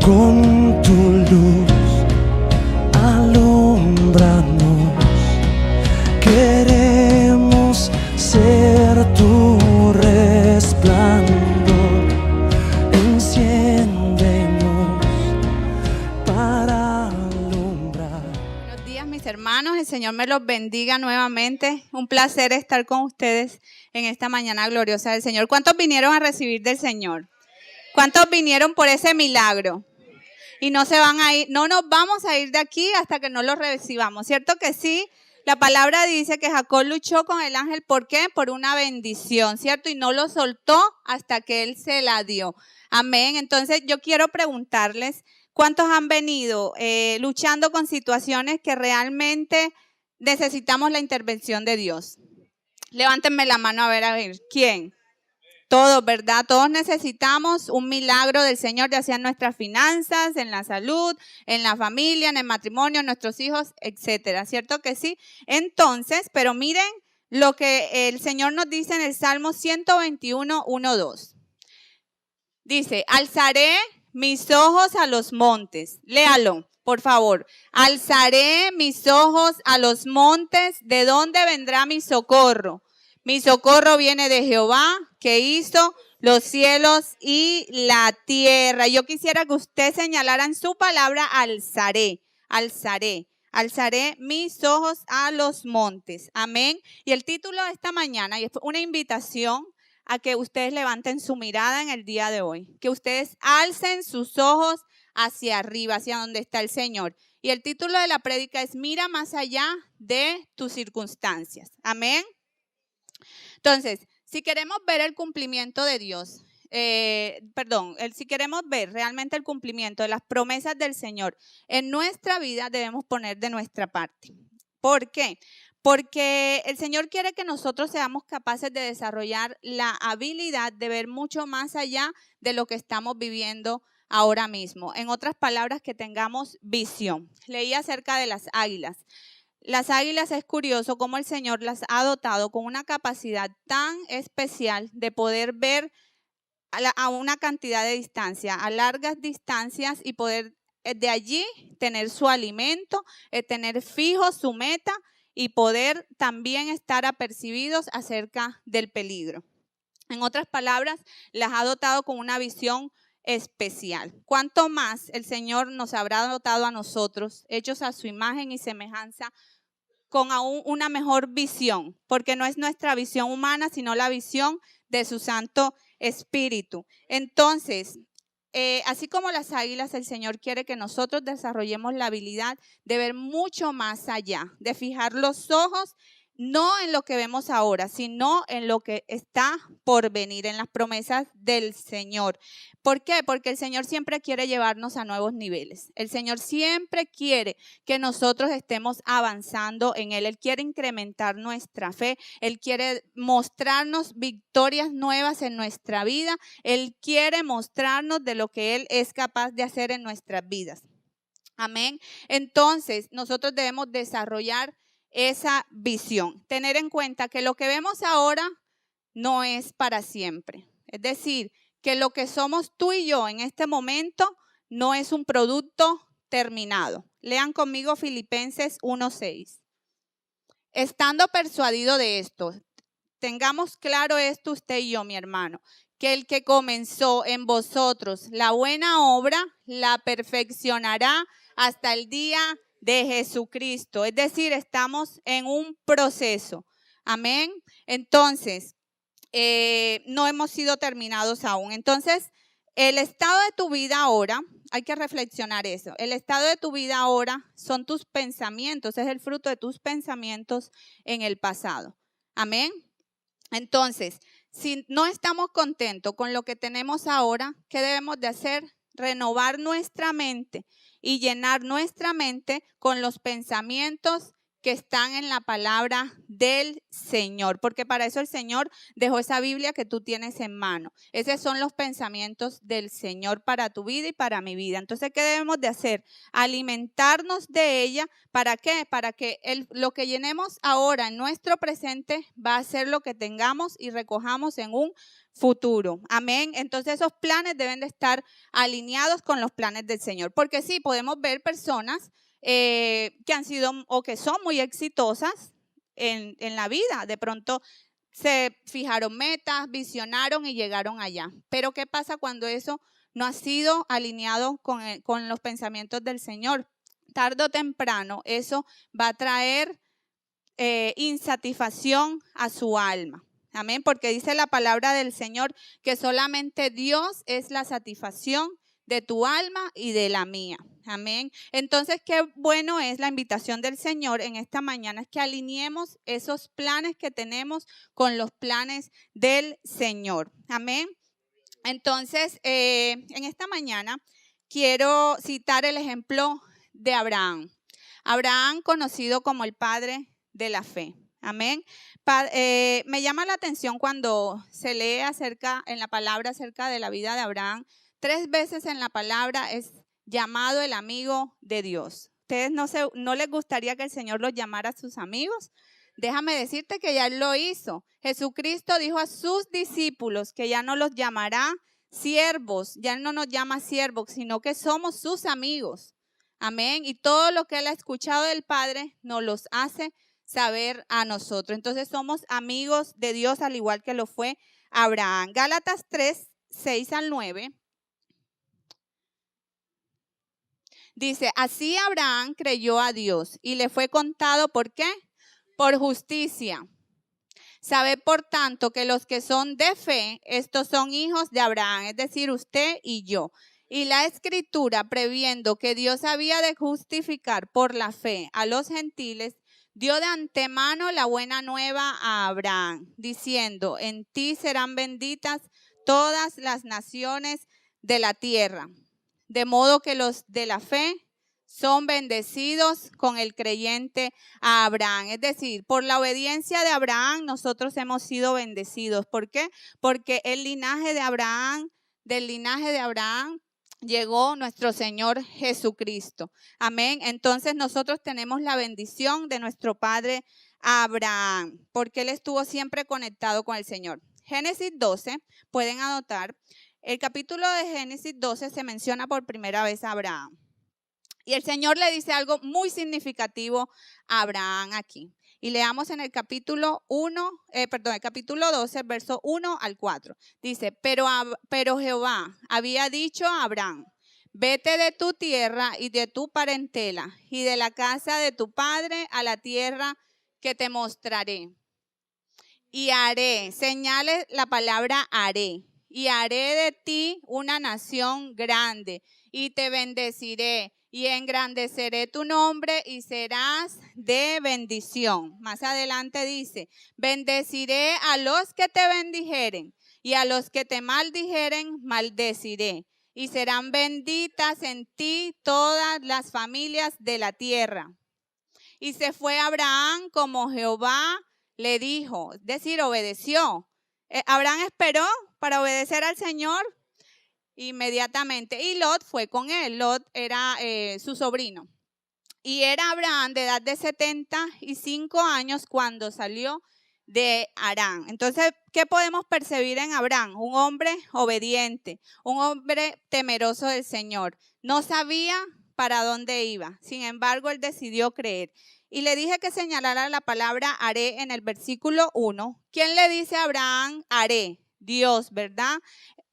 Con tu luz alúmbranos, queremos ser tu resplandor. Enciéndenos para alumbrar. Buenos días, mis hermanos, el Señor me los bendiga nuevamente. Un placer estar con ustedes en esta mañana gloriosa del Señor. ¿Cuántos vinieron a recibir del Señor? ¿Cuántos vinieron por ese milagro? Y no se van a ir, no nos vamos a ir de aquí hasta que no lo recibamos, ¿cierto que sí? La palabra dice que Jacob luchó con el ángel, ¿por qué? Por una bendición, ¿cierto? Y no lo soltó hasta que él se la dio. Amén. Entonces yo quiero preguntarles, ¿cuántos han venido luchando con situaciones que realmente necesitamos la intervención de Dios? Levántenme la mano a ver, ¿quién? Todos, ¿verdad? Todos necesitamos un milagro del Señor, ya sea en nuestras finanzas, en la salud, en la familia, en el matrimonio, en nuestros hijos, etcétera. ¿Cierto que sí? Entonces, pero miren lo que el Señor nos dice en el Salmo 121, 1, 2. Dice, alzaré mis ojos a los montes. Léalo, por favor. Alzaré mis ojos a los montes. ¿De dónde vendrá mi socorro? Mi socorro viene de Jehová, que hizo los cielos y la tierra. Yo quisiera que usted señalara en su palabra, alzaré, alzaré. Alzaré mis ojos a los montes. Amén. Y el título de esta mañana, y es una invitación a que ustedes levanten su mirada en el día de hoy. Que ustedes alcen sus ojos hacia arriba, hacia donde está el Señor. Y el título de la prédica es, mira más allá de tus circunstancias. Amén. Entonces, si queremos ver el cumplimiento de Dios, si queremos ver realmente el cumplimiento de las promesas del Señor en nuestra vida, debemos poner de nuestra parte. ¿Por qué? Porque el Señor quiere que nosotros seamos capaces de desarrollar la habilidad de ver mucho más allá de lo que estamos viviendo ahora mismo. En otras palabras, que tengamos visión. Leí acerca de las águilas. Las águilas, es curioso cómo el Señor las ha dotado con una capacidad tan especial de poder ver a una cantidad de distancia, a largas distancias, y poder de allí tener su alimento, tener fijo su meta y poder también estar apercibidos acerca del peligro. En otras palabras, las ha dotado con una visión especial. ¿Cuánto más el Señor nos habrá dotado a nosotros, hechos a su imagen y semejanza, con aún una mejor visión? Porque no es nuestra visión humana, sino la visión de su Santo Espíritu. Entonces, así como las águilas, el Señor quiere que nosotros desarrollemos la habilidad de ver mucho más allá, de fijar los ojos no en lo que vemos ahora, sino en lo que está por venir, en las promesas del Señor. ¿Por qué? Porque el Señor siempre quiere llevarnos a nuevos niveles. El Señor siempre quiere que nosotros estemos avanzando en Él. Él quiere incrementar nuestra fe. Él quiere mostrarnos victorias nuevas en nuestra vida. Él quiere mostrarnos de lo que Él es capaz de hacer en nuestras vidas. Amén. Entonces, nosotros debemos desarrollar esa visión. Tener en cuenta que lo que vemos ahora no es para siempre. Es decir, que lo que somos tú y yo en este momento no es un producto terminado. Lean conmigo Filipenses 1:6. Estando persuadido de esto, tengamos claro esto usted y yo, mi hermano, que el que comenzó en vosotros la buena obra, la perfeccionará hasta el día de Jesucristo. Es decir, estamos en un proceso. Amén. Entonces, no hemos sido terminados aún. Entonces, el estado de tu vida ahora, hay que reflexionar eso. El estado de tu vida ahora son tus pensamientos, es el fruto de tus pensamientos en el pasado. Amén. Entonces, si no estamos contentos con lo que tenemos ahora, ¿qué debemos de hacer? Renovar nuestra mente y llenar nuestra mente con los pensamientos que están en la palabra del Señor, porque para eso el Señor dejó esa Biblia que tú tienes en mano. Esos son los pensamientos del Señor para tu vida y para mi vida. Entonces, ¿qué debemos de hacer? Alimentarnos de ella. ¿Para qué? Para que lo que llenemos ahora en nuestro presente va a ser lo que tengamos y recojamos en un futuro. Amén. Entonces esos planes deben de estar alineados con los planes del Señor. Porque sí, podemos ver personas que han sido o que son muy exitosas en la vida. De pronto se fijaron metas, visionaron y llegaron allá. Pero ¿qué pasa cuando eso no ha sido alineado con los pensamientos del Señor? Tarde o temprano eso va a traer insatisfacción a su alma. Amén, porque dice la palabra del Señor que solamente Dios es la satisfacción de tu alma y de la mía. Amén. Entonces, qué bueno es la invitación del Señor en esta mañana, es que alineemos esos planes que tenemos con los planes del Señor. Amén. Entonces, en esta mañana quiero citar el ejemplo de Abraham. Abraham, conocido como el padre de la fe. Amén. Me llama la atención cuando se lee en la palabra acerca de la vida de Abraham. 3 veces en la palabra es llamado el amigo de Dios. ¿Ustedes no les gustaría que el Señor los llamara a sus amigos? Déjame decirte que ya Él lo hizo. Jesucristo dijo a sus discípulos que ya no los llamará siervos, ya no nos llama siervos, sino que somos sus amigos. Amén. Y todo lo que Él ha escuchado del Padre nos los hace saber a nosotros. Entonces somos amigos de Dios al igual que lo fue Abraham. Gálatas 3, 6 al 9. Dice, así Abraham creyó a Dios y le fue contado, ¿por qué? Por justicia. Sabe por tanto que los que son de fe, estos son hijos de Abraham, es decir, usted y yo. Y la Escritura, previendo que Dios había de justificar por la fe a los gentiles, dio de antemano la buena nueva a Abraham, diciendo, en ti serán benditas todas las naciones de la tierra. De modo que los de la fe son bendecidos con el creyente a Abraham. Es decir, por la obediencia de Abraham nosotros hemos sido bendecidos. ¿Por qué? Porque del linaje de Abraham llegó nuestro Señor Jesucristo. Amén. Entonces nosotros tenemos la bendición de nuestro padre Abraham, porque él estuvo siempre conectado con el Señor. Génesis 12, pueden anotar. El capítulo de Génesis 12 se menciona por primera vez a Abraham. Y el Señor le dice algo muy significativo a Abraham aquí. Y leamos en el capítulo 12, verso 1 al 4. Dice, pero Jehová había dicho a Abraham, vete de tu tierra y de tu parentela y de la casa de tu padre a la tierra que te mostraré. Y haré, señale la palabra haré. Y haré de ti una nación grande y te bendeciré y engrandeceré tu nombre y serás de bendición. Más adelante dice, bendeciré a los que te bendijeren y a los que te maldijeren maldeciré. Y serán benditas en ti todas las familias de la tierra. Y se fue Abraham como Jehová le dijo, es decir, obedeció. Abraham esperó para obedecer al Señor inmediatamente. Y Lot fue con él. Lot era su sobrino. Y era Abraham de edad de 75 años cuando salió de Harán. Entonces, ¿qué podemos percibir en Abraham? Un hombre obediente, un hombre temeroso del Señor. No sabía para dónde iba. Sin embargo, él decidió creer. Y le dije que señalara la palabra haré en el versículo 1. ¿Quién le dice a Abraham haré? Dios, ¿verdad?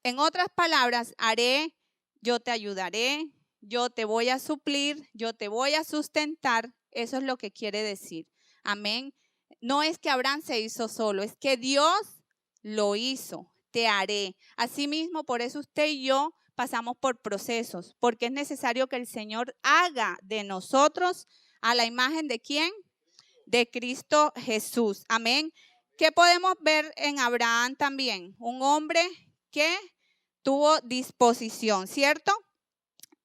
En otras palabras, haré, yo te ayudaré, yo te voy a suplir, yo te voy a sustentar. Eso es lo que quiere decir. Amén. No es que Abraham se hizo solo, es que Dios lo hizo. Te haré. Asimismo, por eso usted y yo pasamos por procesos, porque es necesario que el Señor haga de nosotros a la imagen de ¿quién? De Cristo Jesús. Amén. ¿Qué podemos ver en Abraham también? Un hombre que tuvo disposición, ¿cierto?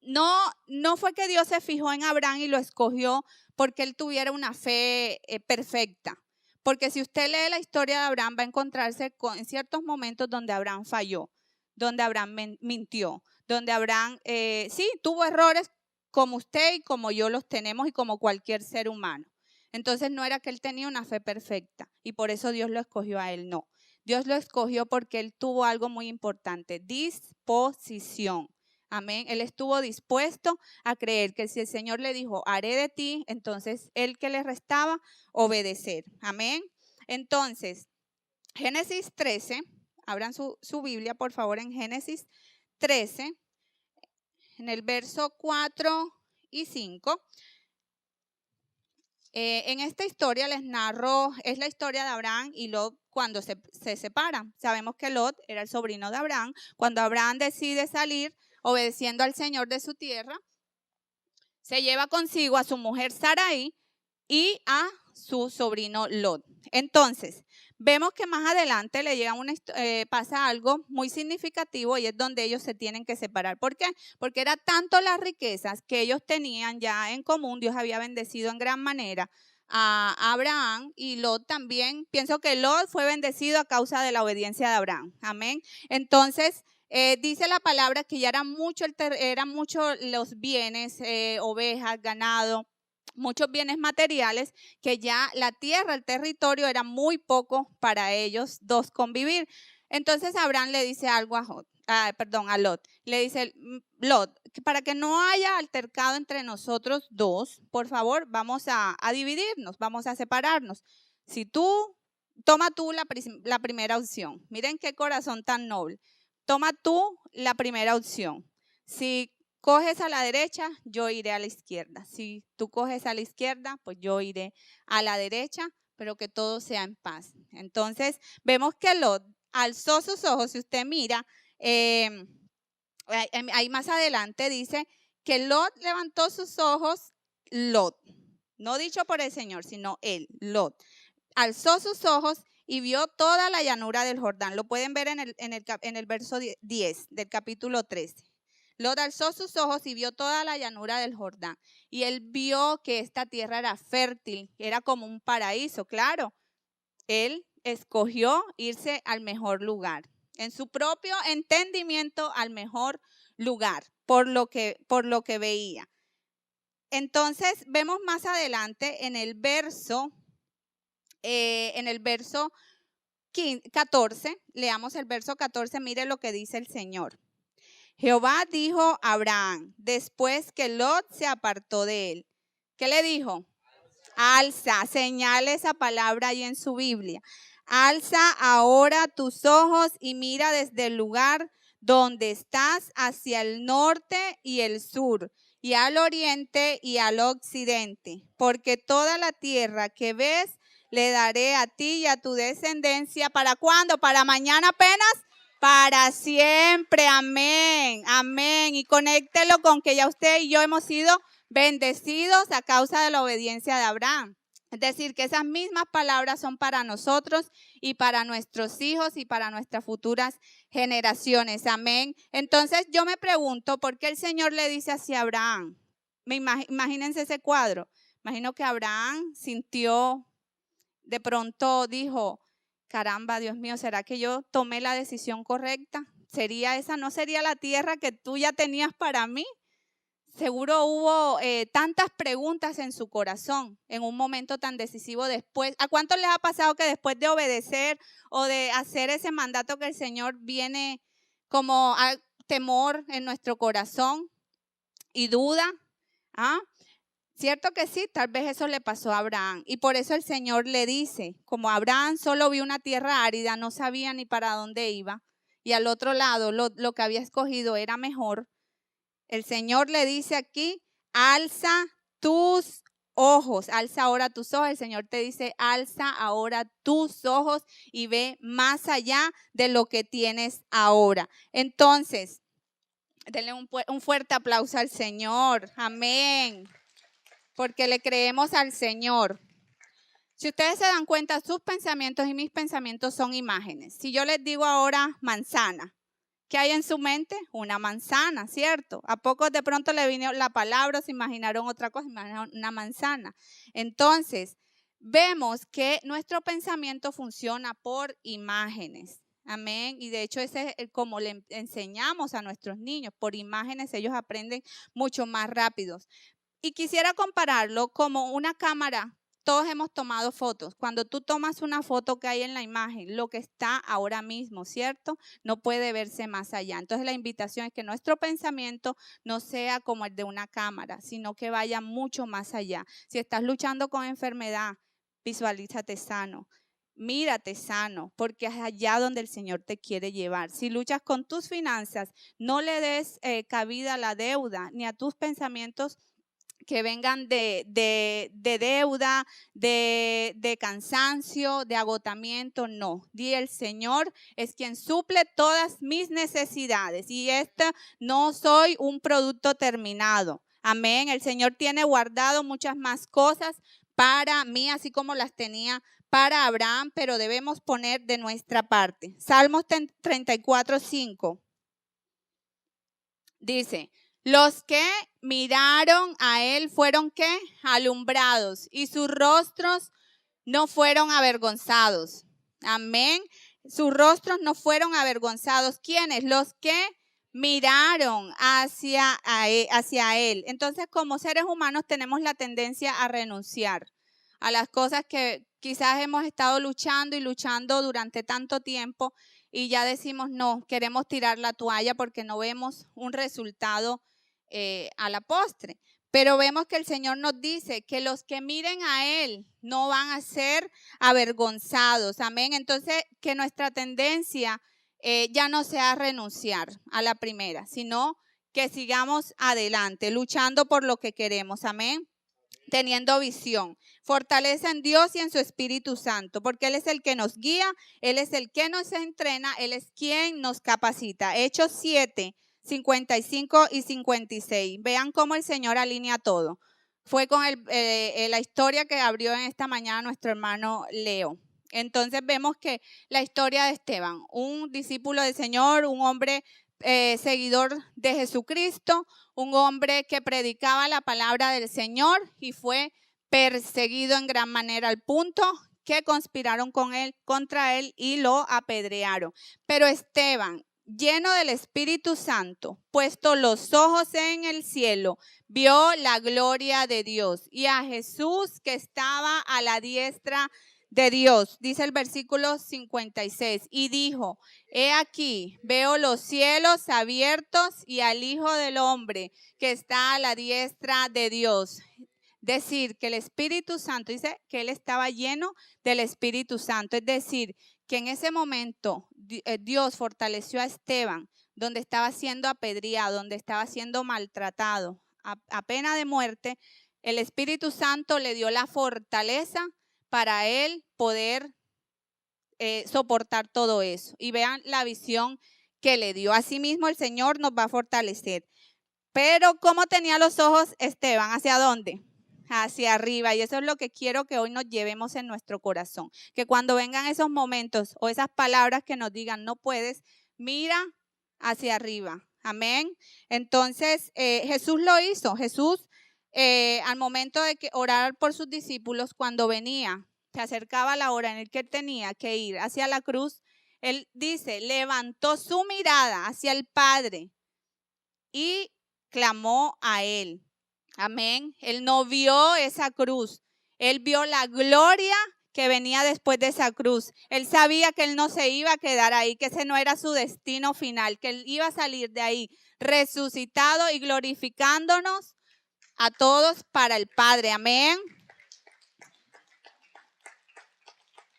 no fue que Dios se fijó en Abraham y lo escogió porque él tuviera una fe perfecta. Porque si usted lee la historia de Abraham, va a encontrarse en ciertos momentos donde Abraham falló, donde Abraham mintió, donde Abraham sí tuvo errores como usted y como yo los tenemos y como cualquier ser humano. Entonces no era que él tenía una fe perfecta y por eso Dios lo escogió a él, no. Dios lo escogió porque él tuvo algo muy importante, disposición. Amén. Él estuvo dispuesto a creer que si el Señor le dijo, haré de ti, entonces él que le restaba, obedecer. Amén. Entonces, Génesis 13, abran su Biblia por favor en Génesis 13, en el verso 4 y 5. En esta historia les narro, es la historia de Abraham y Lot cuando se separan. Sabemos que Lot era el sobrino de Abraham. Cuando Abraham decide salir obedeciendo al Señor de su tierra, se lleva consigo a su mujer Sarai y a su sobrino Lot. Entonces, vemos que más adelante le llega pasa algo muy significativo y es donde ellos se tienen que separar. ¿Por qué? Porque era tanto las riquezas que ellos tenían ya en común. Dios había bendecido en gran manera a Abraham y Lot también. Pienso que Lot fue bendecido a causa de la obediencia de Abraham. Amén. Entonces, dice la palabra que ya eran muchos los bienes, ovejas, ganado, muchos bienes materiales, que ya la tierra, el territorio era muy poco para ellos dos convivir. Entonces Abraham le dice algo a Lot. Le dice, Lot, para que no haya altercado entre nosotros dos, por favor, vamos a dividirnos, vamos a separarnos. Toma tú la primera opción. Miren qué corazón tan noble. Toma tú la primera opción. Si coges a la derecha, yo iré a la izquierda. Si tú coges a la izquierda, pues yo iré a la derecha, pero que todo sea en paz. Entonces, vemos que Lot alzó sus ojos. Si usted mira, ahí más adelante dice que Lot levantó sus ojos, Lot. No dicho por el Señor, sino él, Lot. Alzó sus ojos y vio toda la llanura del Jordán. Lo pueden ver en el verso 10 del capítulo 13. Lot alzó sus ojos y vio toda la llanura del Jordán. Y él vio que esta tierra era fértil, era como un paraíso. Claro, él escogió irse al mejor lugar. En su propio entendimiento, al mejor lugar, por lo que veía. Entonces, vemos más adelante en el verso 14, leamos el verso 14, mire lo que dice el Señor. Jehová dijo a Abraham, después que Lot se apartó de él. ¿Qué le dijo? Alza, señale esa palabra ahí en su Biblia. Alza ahora tus ojos y mira desde el lugar donde estás hacia el norte y el sur, y al oriente y al occidente, porque toda la tierra que ves le daré a ti y a tu descendencia. ¿Para cuándo? ¿Para mañana apenas? Para siempre. Amén. Amén. Y conéctelo con que ya usted y yo hemos sido bendecidos a causa de la obediencia de Abraham. Es decir, que esas mismas palabras son para nosotros y para nuestros hijos y para nuestras futuras generaciones. Amén. Entonces yo me pregunto, ¿por qué el Señor le dice así a Abraham? Imagínense ese cuadro. Imagino que Abraham sintió, de pronto dijo, caramba, Dios mío, ¿será que yo tomé la decisión correcta? ¿Sería esa? ¿No sería la tierra que tú ya tenías para mí? Seguro hubo tantas preguntas en su corazón en un momento tan decisivo después. ¿A cuántos les ha pasado que después de obedecer o de hacer ese mandato que el Señor viene como a temor en nuestro corazón y duda? ¿Ah? Cierto que sí, tal vez eso le pasó a Abraham. Y por eso el Señor le dice, como Abraham solo vio una tierra árida, no sabía ni para dónde iba, y al otro lado lo que había escogido era mejor. El Señor le dice aquí, alza tus ojos, alza ahora tus ojos. El Señor te dice, alza ahora tus ojos y ve más allá de lo que tienes ahora. Entonces, denle un fuerte aplauso al Señor. Amén. Porque le creemos al Señor. Si ustedes se dan cuenta, sus pensamientos y mis pensamientos son imágenes. Si yo les digo ahora manzana, ¿Qué hay en su mente? Una manzana, ¿cierto? ¿A pocos de pronto le vino la palabra, se imaginaron otra cosa, imaginaron una manzana? Entonces, vemos que nuestro pensamiento funciona por imágenes. Amén. Y de hecho, ese es como le enseñamos a nuestros niños. Por imágenes ellos aprenden mucho más rápido. Y quisiera compararlo como una cámara. Todos hemos tomado fotos. Cuando tú tomas una foto que hay en la imagen, lo que está ahora mismo, ¿cierto? No puede verse más allá. Entonces la invitación es que nuestro pensamiento no sea como el de una cámara, sino que vaya mucho más allá. Si estás luchando con enfermedad, visualízate sano. Mírate sano, porque es allá donde el Señor te quiere llevar. Si luchas con tus finanzas, no le des cabida a la deuda ni a tus pensamientos que vengan de deuda, de cansancio, de agotamiento. No, di el Señor es quien suple todas mis necesidades y no soy un producto terminado. Amén, el Señor tiene guardado muchas más cosas para mí, así como las tenía para Abraham, pero debemos poner de nuestra parte. Salmos 34:5 dice: los que miraron a él fueron ¿qué? Alumbrados, y sus rostros no fueron avergonzados. Amén. Sus rostros no fueron avergonzados. ¿Quiénes? Los que miraron hacia él. Entonces, como seres humanos tenemos la tendencia a renunciar a las cosas que quizás hemos estado luchando y luchando durante tanto tiempo y ya decimos no, queremos tirar la toalla porque no vemos un resultado a la postre. Pero vemos que el Señor nos dice que los que miren a Él no van a ser avergonzados. Amén. Entonces, que nuestra tendencia ya no sea renunciar a la primera, sino que sigamos adelante, luchando por lo que queremos. Amén. Teniendo visión, fortaleza en Dios y en su Espíritu Santo, porque Él es el que nos guía, Él es el que nos entrena, Él es quien nos capacita. Hechos 7:55 y 56. Vean cómo el Señor alinea todo. Fue con la historia que abrió en esta mañana nuestro hermano Leo. Entonces vemos que la historia de Esteban, un discípulo del Señor, un hombre seguidor de Jesucristo, un hombre que predicaba la palabra del Señor y fue perseguido en gran manera al punto que conspiraron contra él y lo apedrearon. Pero Esteban, lleno del Espíritu Santo, puesto los ojos en el cielo, vio la gloria de Dios y a Jesús que estaba a la diestra de Dios. Dice el versículo 56, y dijo: he aquí, veo los cielos abiertos y al Hijo del Hombre que está a la diestra de Dios. Decir que el Espíritu Santo, dice que él estaba lleno del Espíritu Santo. Es decir, que en ese momento Dios fortaleció a Esteban, donde estaba siendo apedreado, donde estaba siendo maltratado, a pena de muerte. El Espíritu Santo le dio la fortaleza para él poder soportar todo eso. Y vean la visión que le dio. Asimismo, el Señor nos va a fortalecer. Pero ¿cómo tenía los ojos Esteban? ¿Hacia dónde? Hacia arriba. Y eso es lo que quiero que hoy nos llevemos en nuestro corazón. Que cuando vengan esos momentos o esas palabras que nos digan no puedes, mira hacia arriba. Amén. Entonces, Jesús lo hizo. Jesús, al momento de orar por sus discípulos, cuando venía, se acercaba la hora en la que él tenía que ir hacia la cruz, él dice, levantó su mirada hacia el Padre y clamó a él. Amén. Él no vio esa cruz. Él vio la gloria que venía después de esa cruz. Él sabía que él no se iba a quedar ahí, que ese no era su destino final, que él iba a salir de ahí resucitado y glorificándonos a todos para el Padre. Amén.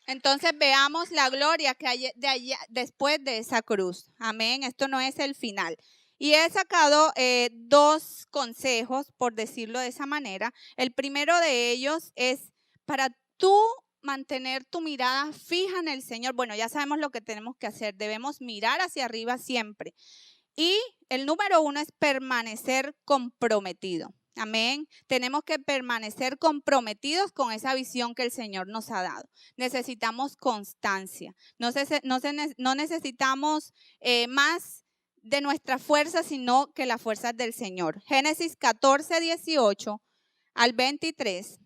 Entonces veamos la gloria que hay de allá, después de esa cruz. Amén. Esto no es el final. Y he sacado dos consejos, por decirlo de esa manera. El primero de ellos es para tú mantener tu mirada fija en el Señor. Bueno, ya sabemos lo que tenemos que hacer. Debemos mirar hacia arriba siempre. Y el número uno es permanecer comprometido. Amén. Tenemos que permanecer comprometidos con esa visión que el Señor nos ha dado. Necesitamos constancia. No necesitamos más de nuestra fuerza, sino que las fuerzas del Señor. Génesis 14, 18 al 23.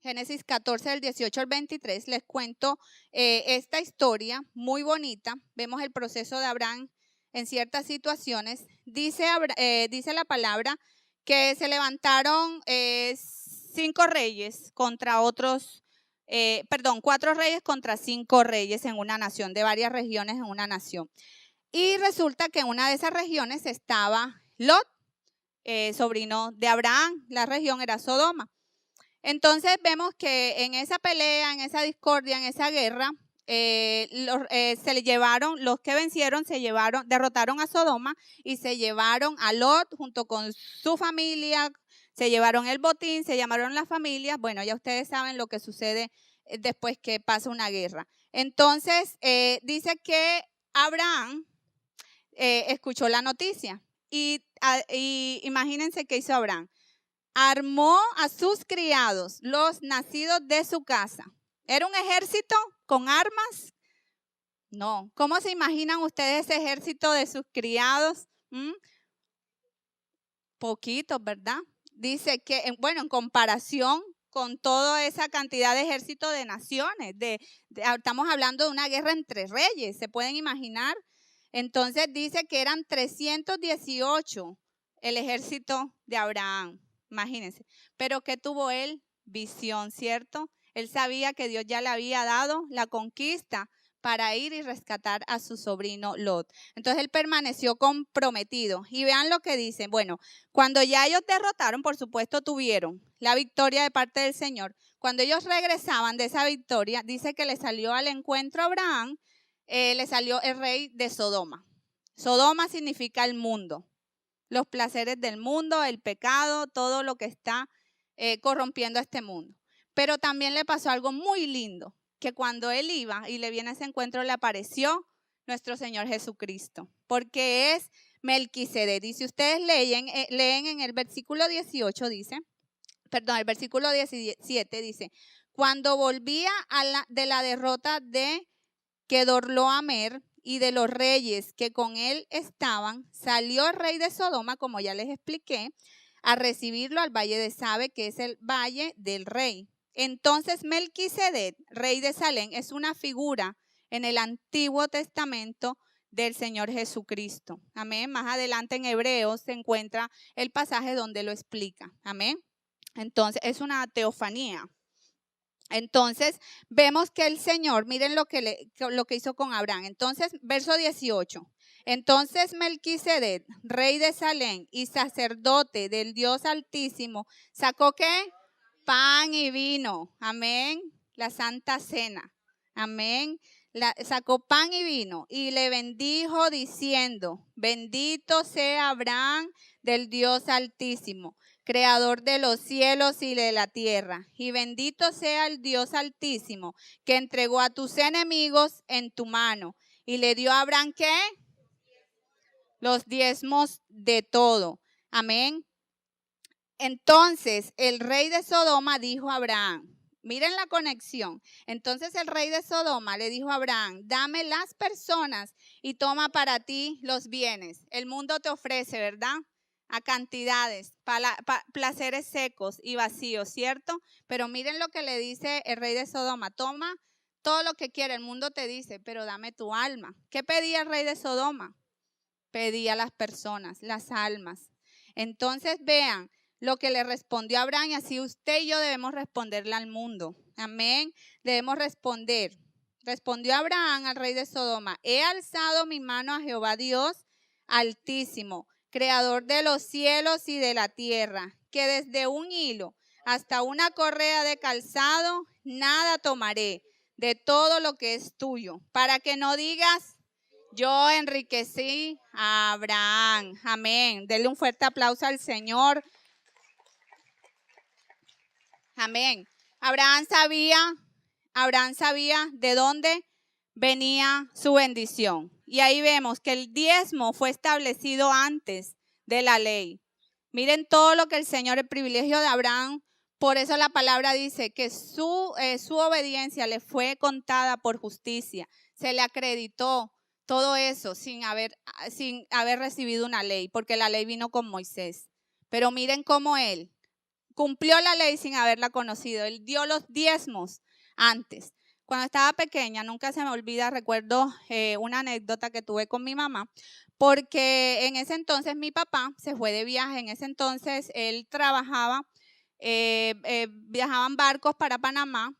Génesis 14, del 18 al 23, les cuento esta historia muy bonita. Vemos el proceso de Abraham en ciertas situaciones. Dice la palabra que se levantaron 4 reyes contra 5 reyes en una nación, de varias regiones en una nación. Y resulta que en una de esas regiones estaba Lot, sobrino de Abraham. La región era Sodoma. Entonces vemos que en esa pelea, en esa discordia, en esa guerra, los que vencieron derrotaron a Sodoma y se llevaron a Lot junto con su familia, se llevaron el botín, se llevaron las familias. Bueno, ya ustedes saben lo que sucede después que pasa una guerra. Entonces dice que Abraham escuchó la noticia y imagínense qué hizo Abraham. Armó a sus criados, los nacidos de su casa. ¿Era un ejército con armas? No. ¿Cómo se imaginan ustedes ese ejército de sus criados? Poquitos, ¿verdad? Dice que, bueno, en comparación con toda esa cantidad de ejército de naciones, estamos hablando de una guerra entre reyes, ¿se pueden imaginar? Entonces dice que eran 318 el ejército de Abraham. Imagínense, pero ¿qué tuvo él? Visión, ¿cierto? Él sabía que Dios ya le había dado la conquista para ir y rescatar a su sobrino Lot. Entonces él permaneció comprometido. Y vean lo que dice. Bueno, cuando ya ellos derrotaron, por supuesto, tuvieron la victoria de parte del Señor. Cuando ellos regresaban de esa victoria, dice que le salió al encuentro a Abraham, le salió el rey de Sodoma. Sodoma significa el mundo. Los placeres del mundo, el pecado, todo lo que está corrompiendo a este mundo. Pero también le pasó algo muy lindo, que cuando él iba y le viene a ese encuentro, le apareció nuestro Señor Jesucristo, porque es Melquisedec. Y si ustedes leen en el versículo 18, el versículo 17 dice, cuando volvía de la derrota de Kedorlaomer y de los reyes que con él estaban, salió el rey de Sodoma, como ya les expliqué, a recibirlo al valle de Sabe, que es el valle del rey. Entonces Melquisedec, rey de Salem, es una figura en el Antiguo Testamento del Señor Jesucristo. Amén. Más adelante en Hebreos se encuentra el pasaje donde lo explica. Amén. Entonces es una teofanía. Entonces, vemos que el Señor, miren lo que hizo con Abraham. Entonces, verso 18. Entonces, Melquisedec, rey de Salem y sacerdote del Dios Altísimo, ¿sacó qué? Pan y vino. Amén. La Santa Cena. Amén. Sacó pan y vino y le bendijo diciendo, bendito sea Abraham del Dios Altísimo, creador de los cielos y de la tierra. Y bendito sea el Dios Altísimo, que entregó a tus enemigos en tu mano. Y le dio a Abraham, ¿qué? Los diezmos de todo. Amén. Entonces, el rey de Sodoma dijo a Abraham, miren la conexión. Entonces el rey de Sodoma le dijo a Abraham, dame las personas y toma para ti los bienes. El mundo te ofrece, ¿verdad? A cantidades, placeres secos y vacíos, ¿cierto? Pero miren lo que le dice el rey de Sodoma, toma todo lo que quiere, el mundo te dice, pero dame tu alma. ¿Qué pedía el rey de Sodoma? Pedía las personas, las almas. Entonces vean lo que le respondió a Abraham y así usted y yo debemos responderle al mundo. Amén. Debemos responder. Respondió Abraham al rey de Sodoma, he alzado mi mano a Jehová Dios Altísimo, creador de los cielos y de la tierra, que desde un hilo hasta una correa de calzado, nada tomaré de todo lo que es tuyo, para que no digas, yo enriquecí a Abraham. Amén. Denle un fuerte aplauso al Señor. Amén. Abraham sabía de dónde venía su bendición. Y ahí vemos que el diezmo fue establecido antes de la ley. Miren todo lo que el Señor, el privilegio de Abraham, por eso la palabra dice que su obediencia le fue contada por justicia. Se le acreditó todo eso sin haber recibido una ley, porque la ley vino con Moisés. Pero miren cómo él cumplió la ley sin haberla conocido. Él dio los diezmos antes. Cuando estaba pequeña, nunca se me olvida, recuerdo una anécdota que tuve con mi mamá, porque en ese entonces mi papá se fue de viaje. En ese entonces él trabajaba, viajaban barcos para Panamá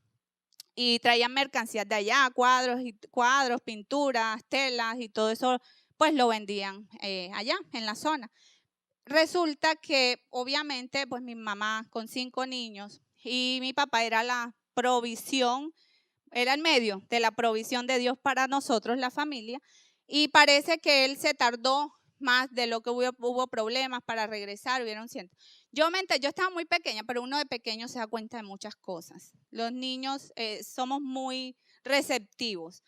y traían mercancías de allá, cuadros, pinturas, telas y todo eso, pues lo vendían allá en la zona. Resulta que obviamente pues mi mamá con 5 niños y mi papá era la provisión, era el medio de la provisión de Dios para nosotros, la familia, y parece que él se tardó más de lo que hubo problemas para regresar, hubieron cientos. Yo estaba muy pequeña, pero uno de pequeño se da cuenta de muchas cosas. Los niños somos muy receptivos.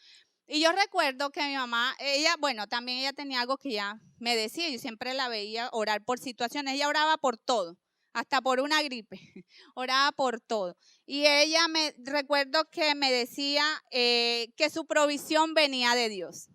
Y yo recuerdo que mi mamá, también ella tenía algo que ella me decía, yo siempre la veía orar por situaciones, ella oraba por todo, hasta por una gripe, oraba por todo. Y recuerdo que me decía que su provisión venía de Dios.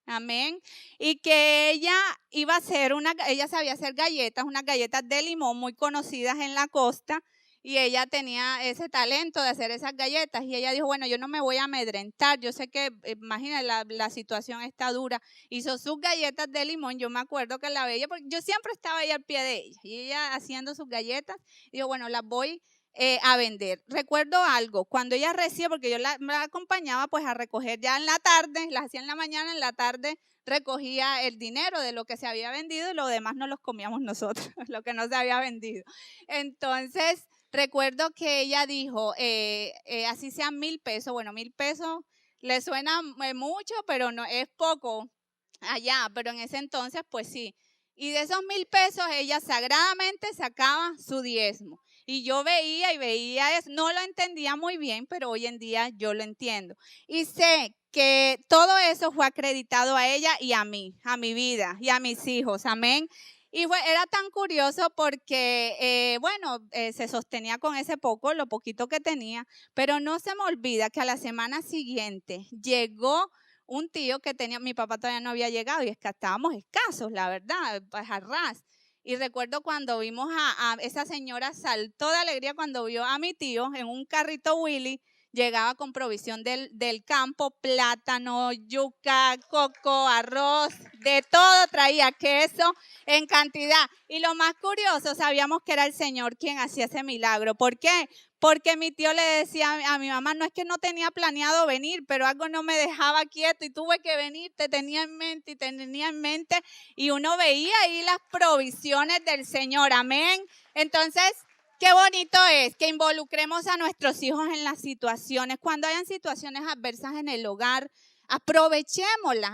Amén. Y que ella iba a hacer ella sabía hacer galletas, unas galletas de limón muy conocidas en la costa. Y ella tenía ese talento de hacer esas galletas. Y ella dijo, bueno, yo no me voy a amedrentar. Yo sé que, imagínate, la situación está dura. Hizo sus galletas de limón. Yo me acuerdo que la veía, porque yo siempre estaba ahí al pie de ella. Y ella haciendo sus galletas. Y dijo, bueno, las voy a vender. Recuerdo algo, cuando ella recibe, porque yo la acompañaba pues a recoger ya en la tarde, las hacía en la mañana, en la tarde recogía el dinero de lo que se había vendido y lo demás no los comíamos nosotros, lo que no se había vendido. Entonces, recuerdo que ella dijo, así sean 1,000 pesos, bueno, 1,000 pesos le suena mucho, pero no es poco allá, pero en ese entonces pues sí. Y de esos 1,000 pesos ella sagradamente sacaba su diezmo. Y yo veía eso, no lo entendía muy bien, pero hoy en día yo lo entiendo. Y sé que todo eso fue acreditado a ella y a mí, a mi vida y a mis hijos, amén. Y era tan curioso porque, se sostenía con ese poco, lo poquito que tenía, pero no se me olvida que a la semana siguiente llegó un tío que tenía, mi papá todavía no había llegado y es que estábamos escasos, la verdad, pues a ras. Y recuerdo cuando vimos a esa señora, saltó de alegría cuando vio a mi tío en un carrito Willy, llegaba con provisión del campo, plátano, yuca, coco, arroz, de todo traía, queso en cantidad. Y lo más curioso, sabíamos que era el Señor quien hacía ese milagro. ¿Por qué? Porque mi tío le decía a mi mamá, no es que no tenía planeado venir, pero algo no me dejaba quieto y tuve que venir, te tenía en mente y uno veía ahí las provisiones del Señor, amén. Entonces, qué bonito es que involucremos a nuestros hijos en las situaciones. Cuando hayan situaciones adversas en el hogar, aprovechémoslas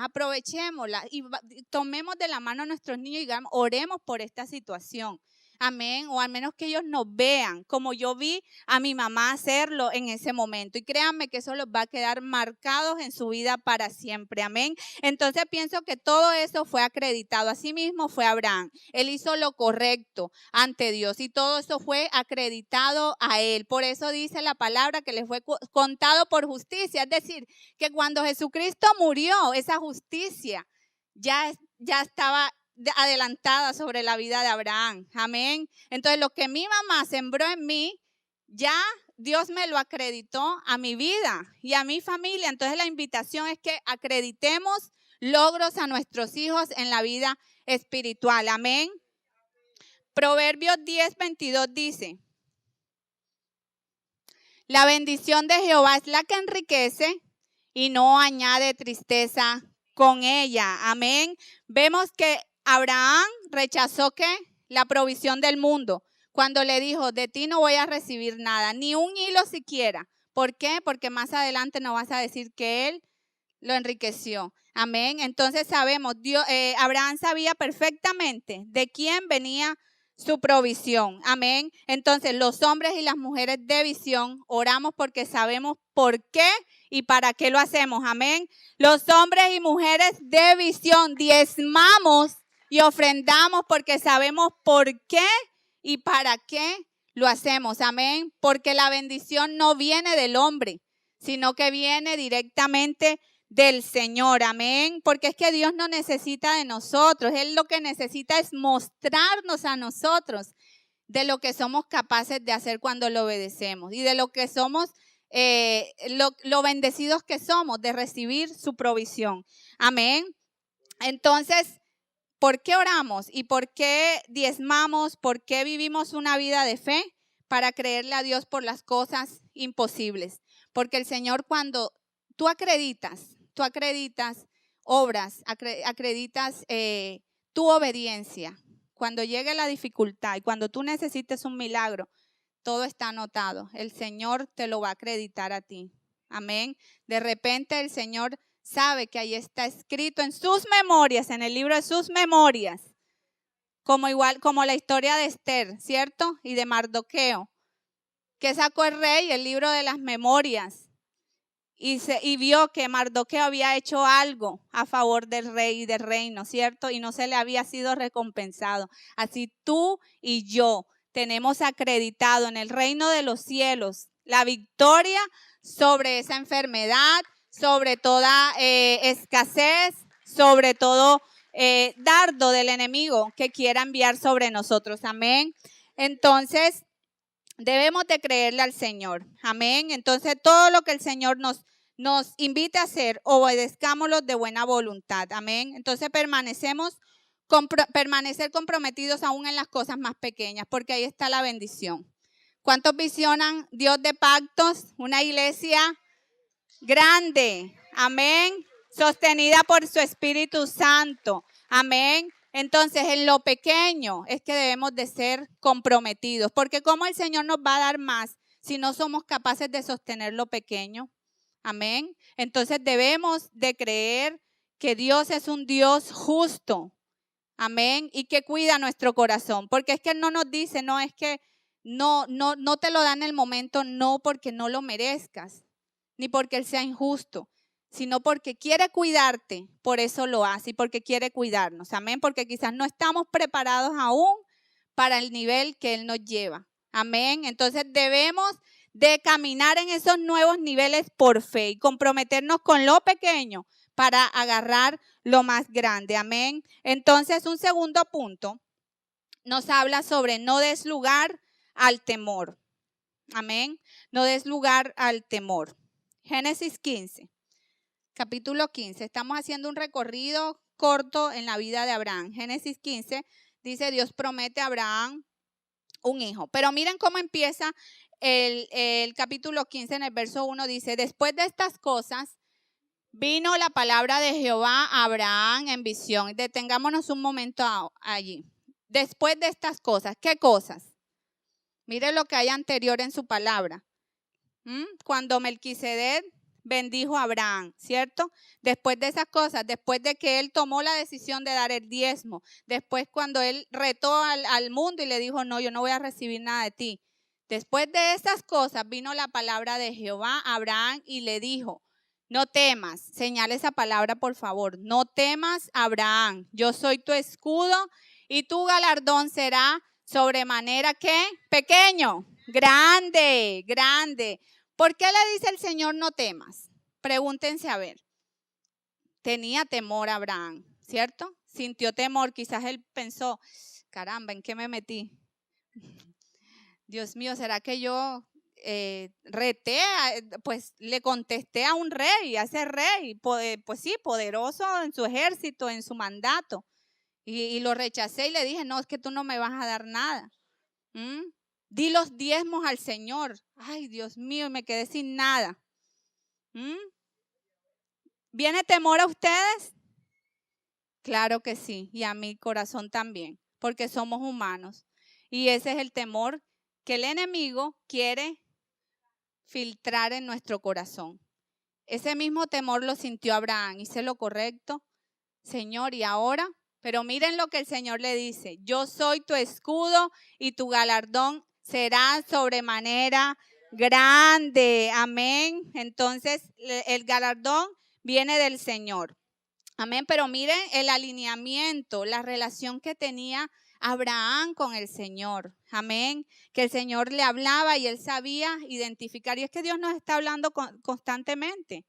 y tomemos de la mano a nuestros niños y oremos por esta situación. Amén, o al menos que ellos nos vean, como yo vi a mi mamá hacerlo en ese momento. Y créanme que eso los va a quedar marcados en su vida para siempre. Amén. Entonces pienso que todo eso fue acreditado. Asimismo fue Abraham. Él hizo lo correcto ante Dios y todo eso fue acreditado a él. Por eso dice la palabra que le fue contado por justicia. Es decir, que cuando Jesucristo murió, esa justicia ya estaba adelantada sobre la vida de Abraham. Amén. Entonces lo que mi mamá sembró en mí, ya Dios me lo acreditó a mi vida y a mi familia. Entonces la invitación es que acreditemos logros a nuestros hijos en la vida espiritual. Amén. Proverbios 10:22 dice: la bendición de Jehová es la que enriquece y no añade tristeza con ella. Amén. Vemos que Abraham rechazó ¿qué? La provisión del mundo. Cuando le dijo, de ti no voy a recibir nada, ni un hilo siquiera. ¿Por qué? Porque más adelante no vas a decir que él lo enriqueció. Amén. Entonces sabemos, Abraham sabía perfectamente de quién venía su provisión. Amén. Entonces los hombres y las mujeres de visión oramos porque sabemos por qué y para qué lo hacemos. Amén. Los hombres y mujeres de visión diezmamos y ofrendamos porque sabemos por qué y para qué lo hacemos. Amén. Porque la bendición no viene del hombre, sino que viene directamente del Señor, amén, porque es que Dios no necesita de nosotros, Él lo que necesita es mostrarnos a nosotros de lo que somos capaces de hacer cuando lo obedecemos y de lo que somos, lo bendecidos que somos de recibir su provisión, amén. Entonces, ¿por qué oramos y por qué diezmamos? ¿Por qué vivimos una vida de fe? Para creerle a Dios por las cosas imposibles, porque el Señor, cuando tú acreditas obras, acreditas tu obediencia. Cuando llegue la dificultad y cuando tú necesites un milagro, todo está anotado. El Señor te lo va a acreditar a ti. Amén. De repente el Señor sabe que ahí está escrito en sus memorias, en el libro de sus memorias, como la historia de Esther, ¿cierto? Y de Mardoqueo, que sacó el rey el libro de las memorias. Y vio que Mardoqueo había hecho algo a favor del rey y del reino, ¿cierto? Y no se le había sido recompensado. Así tú y yo tenemos acreditado en el reino de los cielos la victoria sobre esa enfermedad, sobre toda escasez, sobre todo dardo del enemigo que quiera enviar sobre nosotros. Amén. Entonces, debemos de creerle al Señor. Amén. Entonces, todo lo que el Señor nos invite a hacer, obedezcámoslo de buena voluntad. Amén. Entonces, permanecer comprometidos aún en las cosas más pequeñas, porque ahí está la bendición. ¿Cuántos visionan Dios de pactos? Una iglesia grande. Amén. Sostenida por su Espíritu Santo. Amén. Entonces, en lo pequeño es que debemos de ser comprometidos, porque ¿cómo el Señor nos va a dar más si no somos capaces de sostener lo pequeño? Amén. Entonces, debemos de creer que Dios es un Dios justo. Amén. Y que cuida nuestro corazón, porque es que Él no nos dice, no es que no te lo da en el momento, no porque no lo merezcas, ni porque Él sea injusto, sino porque quiere cuidarte, por eso lo hace y porque quiere cuidarnos, amén, porque quizás no estamos preparados aún para el nivel que Él nos lleva, amén. Entonces debemos de caminar en esos nuevos niveles por fe y comprometernos con lo pequeño para agarrar lo más grande, amén. Entonces, un segundo punto nos habla sobre no des lugar al temor, amén, no des lugar al temor. Génesis 15. Capítulo 15, estamos haciendo un recorrido corto en la vida de Abraham. Génesis 15 dice, Dios promete a Abraham un hijo. Pero miren cómo empieza el capítulo 15 en el verso 1. Dice, después de estas cosas, vino la palabra de Jehová a Abraham en visión. Detengámonos un momento allí. Después de estas cosas, ¿qué cosas? Miren lo que hay anterior en su palabra. Cuando Melquisedec bendijo a Abraham, ¿cierto? Después de esas cosas, después de que él tomó la decisión de dar el diezmo, después cuando él retó al mundo y le dijo, no, yo no voy a recibir nada de ti. Después de esas cosas vino la palabra de Jehová a Abraham y le dijo, no temas, señale esa palabra por favor, no temas Abraham, yo soy tu escudo y tu galardón será sobremanera, ¿qué? Pequeño, grande, grande. ¿Por qué le dice el Señor no temas? Pregúntense a ver. Tenía temor Abraham, ¿cierto? Sintió temor, quizás él pensó, caramba, ¿en qué me metí? Dios mío, ¿será que yo pues le contesté a un rey, a ese rey, pues sí, poderoso en su ejército, en su mandato, y lo rechacé y le dije, no, es que tú no me vas a dar nada. Di los diezmos al Señor. Ay, Dios mío, y me quedé sin nada. ¿Viene temor a ustedes? Claro que sí, y a mi corazón también, porque somos humanos. Y ese es el temor que el enemigo quiere filtrar en nuestro corazón. Ese mismo temor lo sintió Abraham. Hice lo correcto, Señor, y ahora, pero miren lo que el Señor le dice. Yo soy tu escudo y tu galardón será sobremanera grande. Amén. Entonces, el galardón viene del Señor. Amén. Pero miren el alineamiento, la relación que tenía Abraham con el Señor. Amén. Que el Señor le hablaba y él sabía identificar. Y es que Dios nos está hablando constantemente.